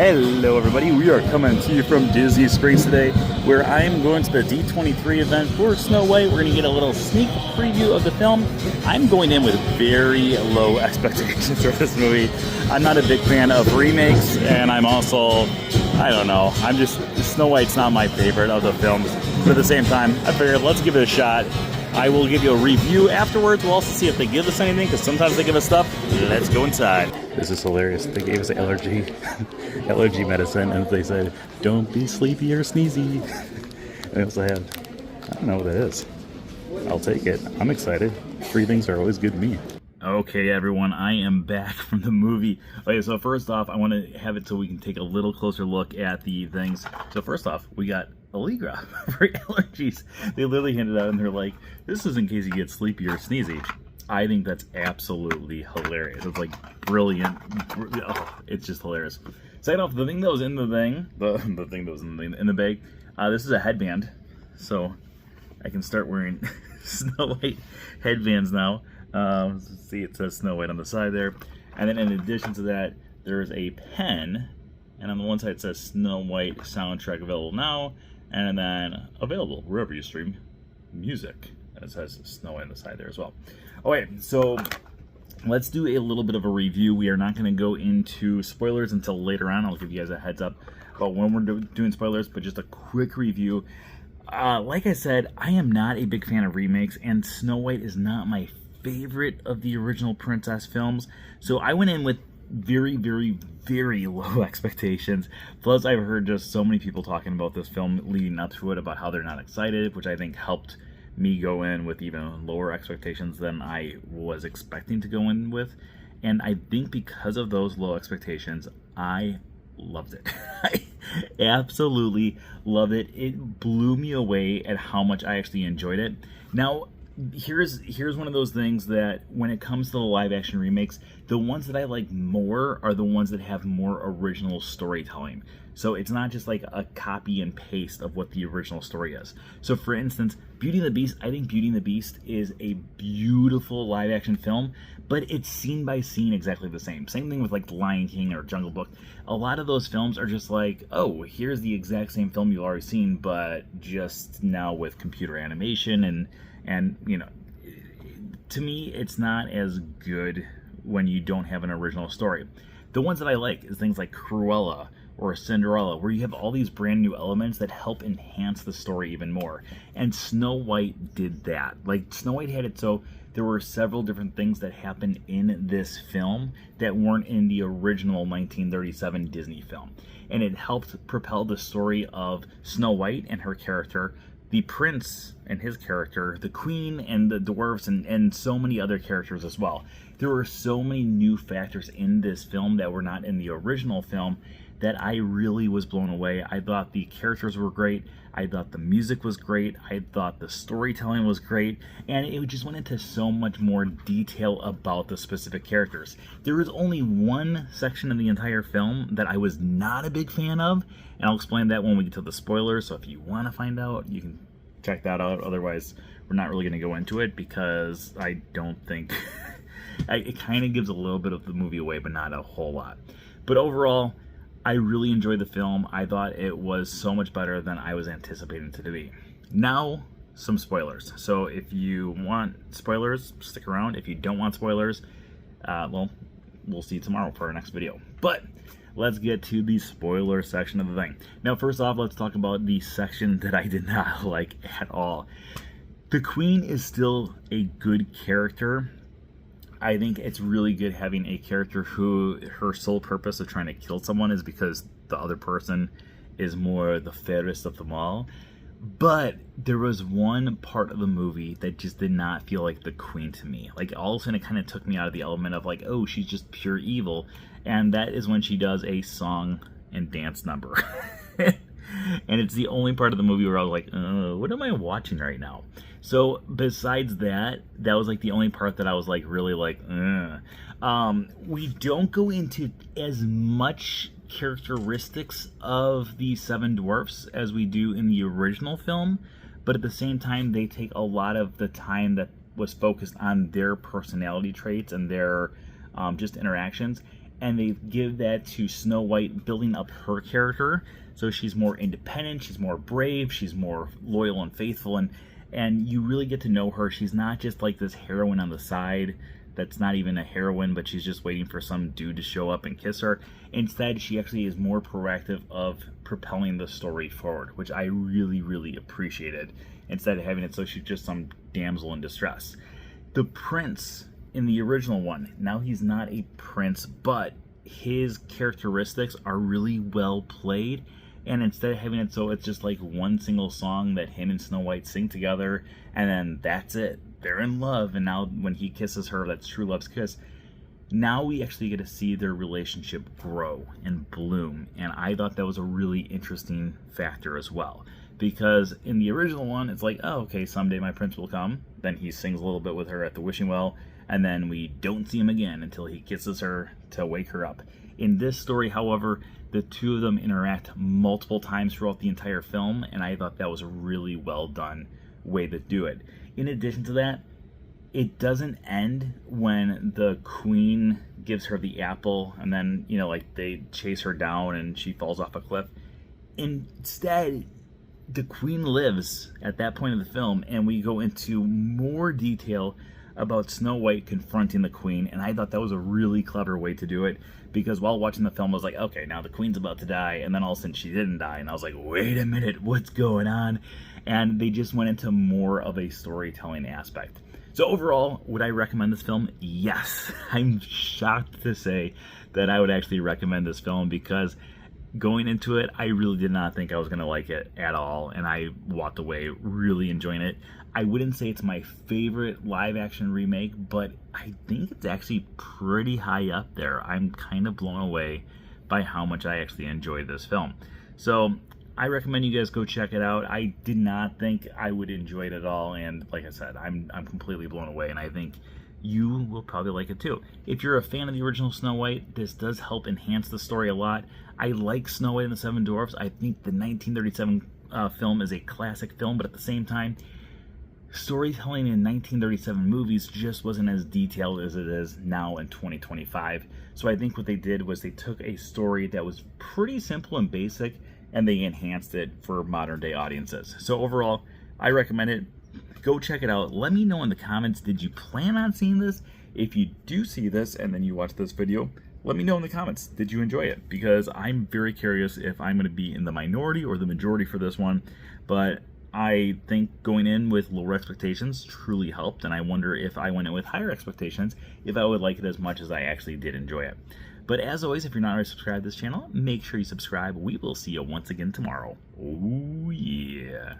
Hello everybody, we are coming to you from Disney Springs today, where I am going to the D23 event for Snow White. We're going to get a little sneak preview of the film. I'm going in with very low expectations for this movie. I'm not a big fan of remakes, and I'm also, I don't know, Snow White's not my favorite of the films. But at the same time, I figured let's give it a shot. I will give you a review afterwards. We'll also see if they give us anything, because sometimes they give us stuff. Let's go inside. This is hilarious. They gave us allergy medicine, and they said, don't be sleepy or sneezy. They also have, I don't know what that is. I'll take it. I'm excited. Free things are always good to me. Okay, everyone, I am back from the movie. Okay, so first off, I want to have it so we can take a little closer look at the things. So first off, we got Allegra for allergies. They literally handed out and they're like, this is in case you get sleepy or sneezy. I think that's absolutely hilarious. It's like brilliant. Oh, it's just hilarious. Second off, the thing that was in the thing, the thing that was in the bag, this is a headband. So I can start wearing Snow White headbands now. See, it says Snow White on the side there. And then in addition to that, there's a pen. And on the one side it says Snow White soundtrack available now. And then available wherever you stream music. And it says Snow White on the side there as well. Okay, so let's do a little bit of a review. We are not going to go into spoilers until later on. I'll give you guys a heads up about when we're doing spoilers, but just a quick review. Like I said, I am not a big fan of remakes, and Snow White is not my favorite of the original princess films. So I went in with very, very, very low expectations. Plus, I've heard just so many people talking about this film leading up to it, about how they're not excited, which I think helped me go in with even lower expectations than I was expecting to go in with. And I think because of those low expectations, I loved it. I absolutely loved it. It blew me away at how much I actually enjoyed it. Now, here's one of those things that when it comes to the live action remakes, the ones that I like more are the ones that have more original storytelling. So it's not just like a copy and paste of what the original story is. So for instance, Beauty and the Beast, I think Beauty and the Beast is a beautiful live action film, but it's scene by scene exactly the same. Same thing with like The Lion King or Jungle Book. A lot of those films are just like, oh, here's the exact same film you've already seen, but just now with computer animation and you know, to me, it's not as good when you don't have an original story. The ones that I like is things like Cruella or Cinderella, where you have all these brand new elements that help enhance the story even more. And Snow White did that. Like, Snow White had it so there were several different things that happened in this film that weren't in the original 1937 Disney film. And it helped propel the story of Snow White and her character, the prince and his character, the queen and the dwarves, and so many other characters as well. There were so many new factors in this film that were not in the original film that I really was blown away. I thought the characters were great. I thought the music was great. I thought the storytelling was great. And it just went into so much more detail about the specific characters. There is only one section in the entire film that I was not a big fan of, and I'll explain that when we get to the spoilers. So if you want to find out, you can check that out. Otherwise, we're not really going to go into it, because I don't think... it kind of gives a little bit of the movie away, but not a whole lot. But overall, I really enjoyed the film. I thought it was so much better than I was anticipating it to be. Now, some spoilers. So if you want spoilers, stick around. If you don't want spoilers, well, we'll see you tomorrow for our next video. But let's get to the spoiler section of the thing. Now, first off, let's talk about the section that I did not like at all. The Queen is still a good character. I think it's really good having a character who her sole purpose of trying to kill someone is because the other person is more the fairest of them all. But there was one part of the movie that just did not feel like the Queen to me. Like, all of a sudden it kind of took me out of the element of like, oh, she's just pure evil. And that is when she does a song and dance number. And it's the only part of the movie where I was like, what am I watching right now? So besides that, that was like the only part that I was like really like, we don't go into as much characteristics of the Seven Dwarfs as we do in the original film, but at the same time, they take a lot of the time that was focused on their personality traits and their just interactions, and they give that to Snow White, building up her character. So she's more independent, she's more brave, she's more loyal and faithful, and you really get to know her. She's not just like this heroine on the side that's not even a heroine, but she's just waiting for some dude to show up and kiss her. Instead, she actually is more proactive of propelling the story forward, which I really, really appreciated, instead of having it so she's just some damsel in distress. The prince in the original one, now he's not a prince, but his characteristics are really well played. And instead of having it so it's just like one single song that him and Snow White sing together, and then that's it, they're in love, and now when he kisses her, that's true love's kiss. Now we actually get to see their relationship grow and bloom, and I thought that was a really interesting factor as well. Because in the original one, it's like, oh, okay, someday my prince will come. Then he sings a little bit with her at the wishing well, and then we don't see him again until he kisses her to wake her up. In this story, however, the two of them interact multiple times throughout the entire film, and I thought that was a really well done way to do it. In addition to that, it doesn't end when the queen gives her the apple and then, you know, like they chase her down and she falls off a cliff. Instead, the queen lives at that point of the film, and we go into more detail about Snow White confronting the queen, and I thought that was a really clever way to do it, because while watching the film I was like, okay, now the queen's about to die, and then all of a sudden she didn't die, and I was like, wait a minute, what's going on? And they just went into more of a storytelling aspect. So overall, would I recommend this film? Yes. I'm shocked to say that I would actually recommend this film, because going into it, I really did not think I was going to like it at all, and I walked away really enjoying it. I wouldn't say it's my favorite live-action remake, but I think it's actually pretty high up there. I'm kind of blown away by how much I actually enjoyed this film. So I recommend you guys go check it out. I did not think I would enjoy it at all, and like I said, I'm completely blown away, and I think you will probably like it too. If you're a fan of the original Snow White, this does help enhance the story a lot. I like Snow White and the Seven Dwarfs. I think the 1937 film is a classic film, but at the same time, storytelling in 1937 movies just wasn't as detailed as it is now in 2025. So I think what they did was they took a story that was pretty simple and basic, and they enhanced it for modern day audiences. So overall, I recommend it. Go check it out. Let me know in the comments, did you plan on seeing this? If you do see this and then you watch this video, let me know in the comments, did you enjoy it? Because I'm very curious if I'm going to be in the minority or the majority for this one. But I think going in with lower expectations truly helped, and I wonder if I went in with higher expectations, if I would like it as much as I actually did enjoy it. But as always, if you're not already subscribed to this channel, make sure you subscribe. We will see you once again tomorrow. Oh yeah.